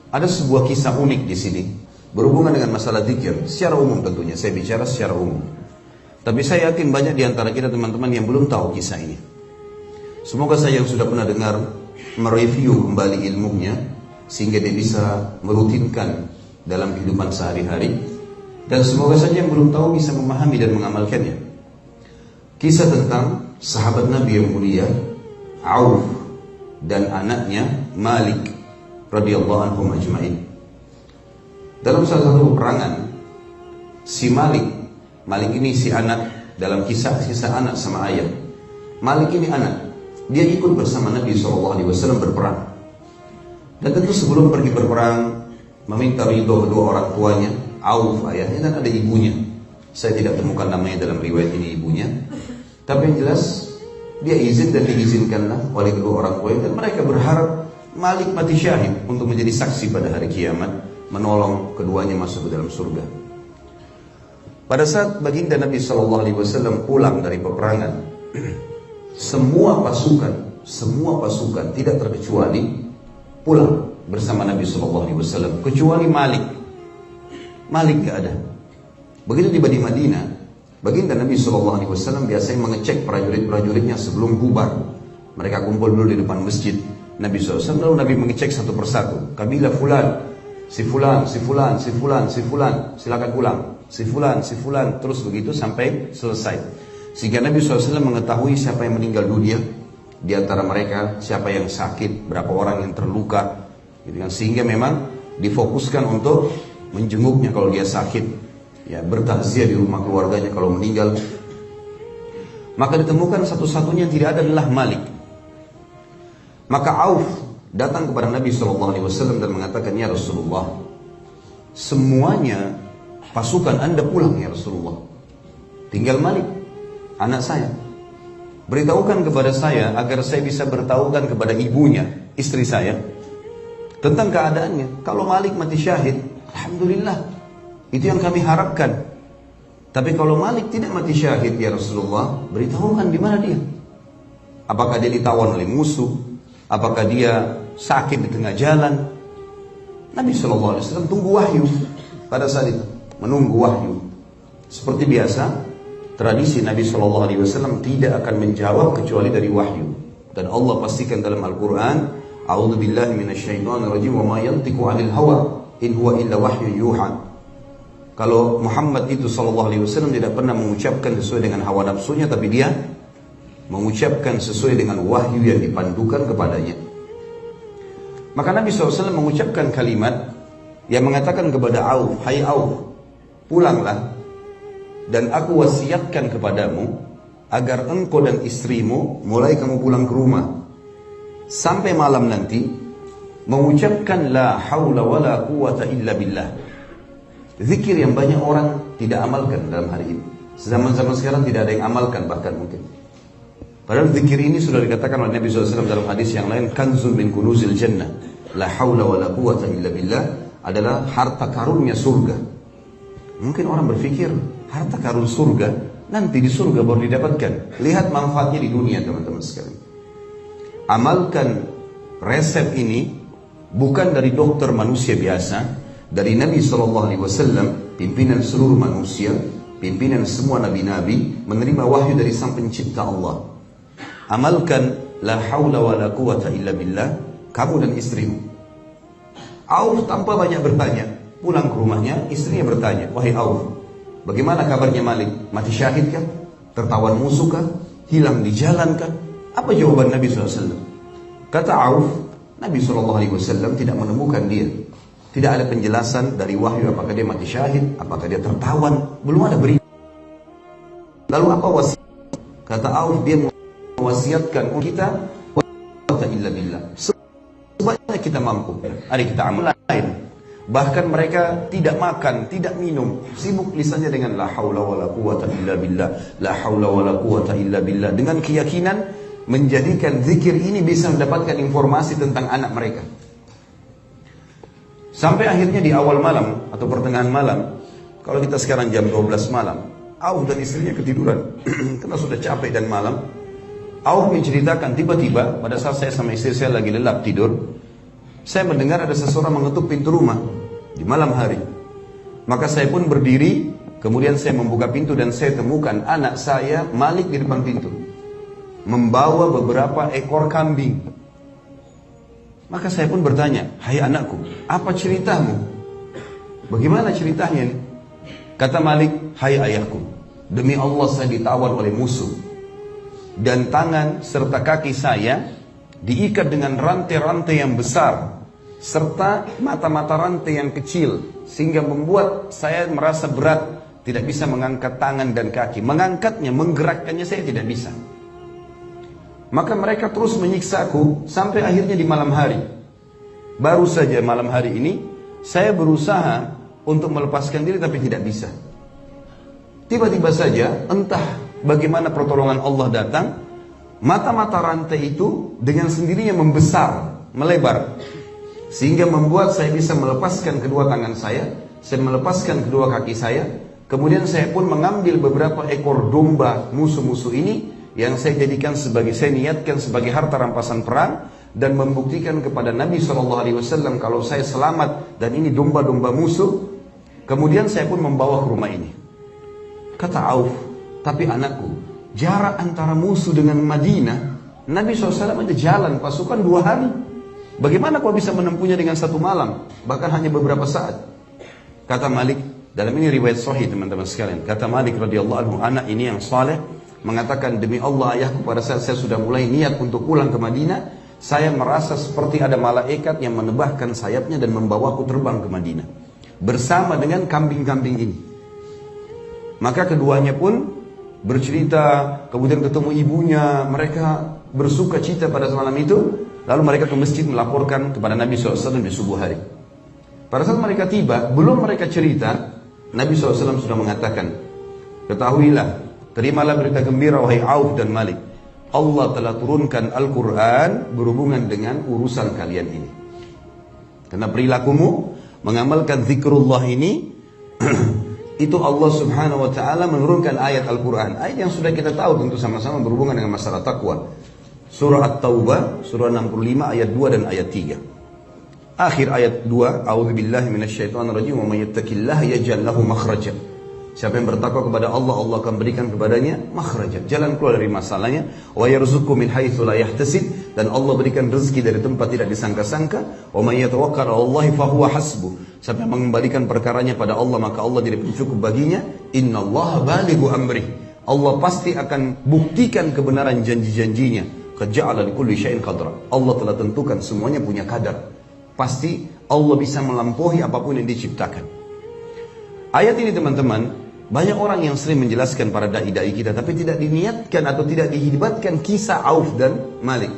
Ada sebuah kisah unik di sini berhubungan dengan masalah zikir secara umum tentunya. Saya bicara secara umum. Tapi saya yakin banyak di antara kita teman-teman yang belum tahu kisah ini. Semoga saya yang sudah pernah dengar mereview kembali ilmunya sehingga dia bisa merutinkan dalam kehidupan sehari-hari, dan semoga saja yang belum tahu bisa memahami dan mengamalkannya. Kisah tentang sahabat Nabi yang mulia Auf dan anaknya Malik radhiyallahu anhum ajma'in. Dalam salah satu peperangan, si Malik ini si anak, dalam kisah anak sama ayah. Malik ini anak, dia ikut bersama Nabi SAW berperang. Dan tentu sebelum pergi berperang meminta ridho kedua orang tuanya, Auf ayahnya dan ada ibunya. Saya tidak temukan namanya dalam riwayat ini ibunya. Tapi yang jelas dia izin dan diizinkanlah oleh kedua orang tuanya, dan mereka berharap Malik mati syahid untuk menjadi saksi pada hari kiamat, menolong keduanya masuk ke dalam surga. Pada saat baginda Nabi SAW pulang dari peperangan, semua pasukan tidak terkecuali pulang bersama Nabi SAW, kecuali Malik. Malik gak ada. Begitu tiba di Madinah, baginda Nabi SAW biasanya mengecek prajurit-prajuritnya sebelum bubar. Mereka kumpul dulu di depan masjid Nabi SAW, lalu Nabi mengecek satu persatu. Kabilah fulan, si fulan, silakan pulang. Si fulan, terus begitu sampai selesai. Sehingga Nabi SAW mengetahui siapa yang meninggal dunia di antara mereka, siapa yang sakit, berapa orang yang terluka, gitu kan. Sehingga memang difokuskan untuk menjenguknya kalau dia sakit, ya, bertakziah di rumah keluarganya kalau meninggal. Maka ditemukan satu-satunya yang tidak ada adalah Malik. Maka Auf datang kepada Nabi SAW dan mengatakan, ya Rasulullah, semuanya pasukan Anda pulang ya Rasulullah, tinggal Malik, anak saya. Beritahukan kepada saya agar saya bisa beritahukan kepada ibunya, istri saya, tentang keadaannya. Kalau Malik mati syahid, alhamdulillah, itu yang kami harapkan. Tapi kalau Malik tidak mati syahid ya Rasulullah, beritahukan di mana dia. Apakah dia ditawan oleh musuh? Apakah dia sakit di tengah jalan? Nabi SAW tunggu wahyu pada saat itu, menunggu wahyu. Seperti biasa, tradisi Nabi SAW tidak akan menjawab kecuali dari wahyu. Dan Allah pastikan dalam Al-Quran, A'udzubillahi minasyaitonirrajim, wa ma yantiqu 'anil hawa in huwa illa wahyun yuha. Kalau Muhammad itu SAW tidak pernah mengucapkan sesuai dengan hawa nafsunya, tapi dia mengucapkan sesuai dengan wahyu yang dipandukan kepadanya. Maka Nabi SAW mengucapkan kalimat yang mengatakan kepada Auf, hai Auf, pulanglah, dan aku wasiatkan kepadamu agar engkau dan istrimu mulai kamu pulang ke rumah sampai malam nanti mengucapkan la haula wala quwata illa billah. Zikir yang banyak orang tidak amalkan dalam hari ini. Zaman-zaman sekarang tidak ada yang amalkan bahkan mungkin. Padahal zikir ini sudah dikatakan oleh Nabi SAW dalam hadis yang lain, kanzun min kunuzil jannah, la haula wa la quwata illa billah, adalah harta karunnya surga. Mungkin orang berpikir harta karun surga nanti di surga baru didapatkan. Lihat manfaatnya di dunia teman-teman sekalian. Amalkan resep ini bukan dari dokter manusia biasa, dari Nabi SAW, pimpinan seluruh manusia, pimpinan semua nabi-nabi, menerima wahyu dari sang pencipta Allah. Amalkan la haula wa la quwata illa billah, kamu dan istrimu. Auf tanpa banyak bertanya, pulang ke rumahnya, istrinya bertanya, wahai Auf, bagaimana kabarnya Malik? Mati syahid kah? Tertawan musuh kah? Hilang di jalan kah? Apa jawaban Nabi SAW? Kata Auf, Nabi SAW tidak menemukan dia. Tidak ada penjelasan dari wahyu apakah dia mati syahid, apakah dia tertawan, belum ada berita. Lalu apa wasiat? Kata Auf, dia mewasiatkan kita wala illa billah, sebanyak kita mampu. Hari kita amal lain. Bahkan mereka tidak makan, tidak minum, sibuk lisannya dengan la haula wala quwata illa billah, la haula wala quwata illa billah, dengan keyakinan menjadikan zikir ini bisa mendapatkan informasi tentang anak mereka. Sampai akhirnya di awal malam atau pertengahan malam, kalau kita sekarang jam 12 malam, Auf dan istrinya ketiduran karena sudah capek dan malam. Auf menceritakan tiba-tiba pada saat saya sama istri saya lagi lelap tidur, saya mendengar ada seseorang mengetuk pintu rumah di malam hari. Maka saya pun berdiri, kemudian saya membuka pintu dan saya temukan anak saya Malik di depan pintu, membawa beberapa ekor kambing. Maka saya pun bertanya, hai anakku, apa ceritamu? Bagaimana ceritanya? Kata Malik, hai ayahku, demi Allah saya ditawan oleh musuh, dan tangan serta kaki saya diikat dengan rantai-rantai yang besar, serta mata-mata rantai yang kecil, sehingga membuat saya merasa berat, tidak bisa mengangkat tangan dan kaki. Mengangkatnya, menggerakkannya saya tidak bisa. Maka mereka terus menyiksaku sampai akhirnya di malam hari. Baru saja malam hari ini saya berusaha untuk melepaskan diri tapi tidak bisa. Tiba-tiba saja entah bagaimana pertolongan Allah datang, mata-mata rantai itu dengan sendirinya membesar, melebar, sehingga membuat saya bisa melepaskan kedua tangan saya melepaskan kedua kaki saya. Kemudian saya pun mengambil beberapa ekor domba musuh-musuh ini yang saya niatkan sebagai harta rampasan perang, dan membuktikan kepada Nabi SAW kalau saya selamat dan ini domba-domba musuh. Kemudian saya pun membawa ke rumah ini. Kata Auf, tapi anakku, jarak antara musuh dengan Madinah, Nabi SAW ada jalan pasukan 2 hari. Bagaimana kau bisa menempuhnya dengan 1 malam, bahkan hanya beberapa saat? Kata Malik, dalam ini riwayat sahih teman-teman sekalian. Kata Malik radhiyallahu anhu, anak ini yang saleh mengatakan, demi Allah ayahku, pada saat saya sudah mulai niat untuk pulang ke Madinah, saya merasa seperti ada malaikat yang menebahkan sayapnya dan membawaku terbang ke Madinah bersama dengan kambing-kambing ini. Maka keduanya pun bercerita, kemudian ketemu ibunya, mereka bersuka cita pada malam itu. Lalu mereka ke masjid melaporkan kepada Nabi SAW di subuh hari. Pada saat mereka tiba, belum mereka cerita, Nabi SAW sudah mengatakan, ketahuilah, terimalah berita gembira wahai Auf dan Malik, Allah telah turunkan Al-Quran berhubungan dengan urusan kalian ini. Karena perilakumu mengamalkan zikrullah ini, itu Allah Subhanahu wa ta'ala menurunkan ayat Al-Quran. Ayat yang sudah kita tahu tentu sama-sama berhubungan dengan masalah takwa. Surah At-Taubah, surah 65 ayat 2 dan ayat 3. Akhir ayat 2, a'udzubillahi minasyaitonirrajim, wa may yattaqillaha yaj'al lahu makhraja. Siapa yang bertakwa kepada Allah, Allah akan berikan kepadanya makhraja, jalan keluar dari masalahnya. Wa yarzuqhu min haitsu la yahtasib, dan Allah berikan rezeki dari tempat tidak disangka-sangka. Wa may yatawakkal 'alallahi fahuwa hasbuh. Siapa yang mengembalikan perkaranya pada Allah, maka Allah jadi pencukup baginya. Innallaha balighu amrih. Allah pasti akan buktikan kebenaran janji-janjinya. Qad ja'ala likulli syai'in qadra. Allah telah tentukan semuanya punya kadar. Pasti Allah bisa melampaui apapun yang diciptakan. Ayat ini teman-teman, banyak orang yang sering menjelaskan para da'i-da'i kita, tapi tidak diniatkan atau tidak dihidbatkan kisah Auf dan Malik.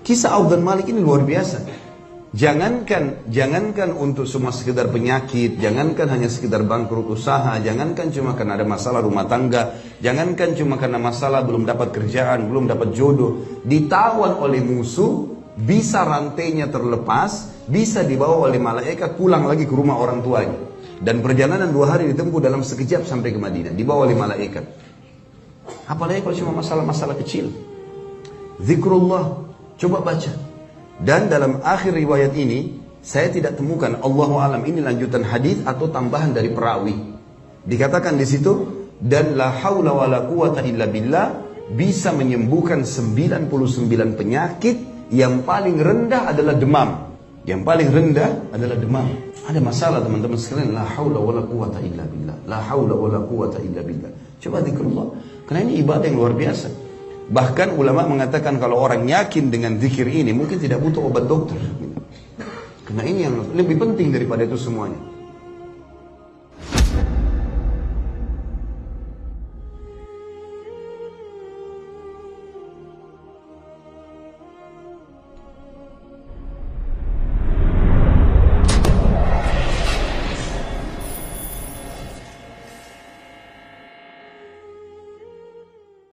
Kisah Auf dan Malik ini luar biasa. Jangankan untuk semua sekedar penyakit, jangankan hanya sekedar bangkrut usaha, jangankan cuma karena ada masalah rumah tangga, jangankan cuma karena masalah belum dapat kerjaan, belum dapat jodoh, ditawan oleh musuh, bisa rantainya terlepas, bisa dibawa oleh malaikat pulang lagi ke rumah orang tuanya. Dan perjalanan 2 hari ditempuh dalam sekejap sampai ke Madinah, dibawa oleh malaikat. Apalagi kalau cuma masalah-masalah kecil. Zikrullah, coba baca. Dan dalam akhir riwayat ini, saya tidak temukan, Allahu alam, ini lanjutan hadis atau tambahan dari perawi. Dikatakan di situ, dan la haula wala quwata illa billah, bisa menyembuhkan 99 penyakit. Yang paling rendah adalah demam. Yang paling rendah adalah demam. Ada masalah teman-teman sekalian, la haula wala quwata illa billah. La haula wala quwata illa billah. Coba zikrullah. Karena ini ibadah yang luar biasa. Bahkan ulama mengatakan kalau orang yakin dengan zikir ini mungkin tidak butuh obat dokter. Karena ini yang lebih penting daripada itu semuanya.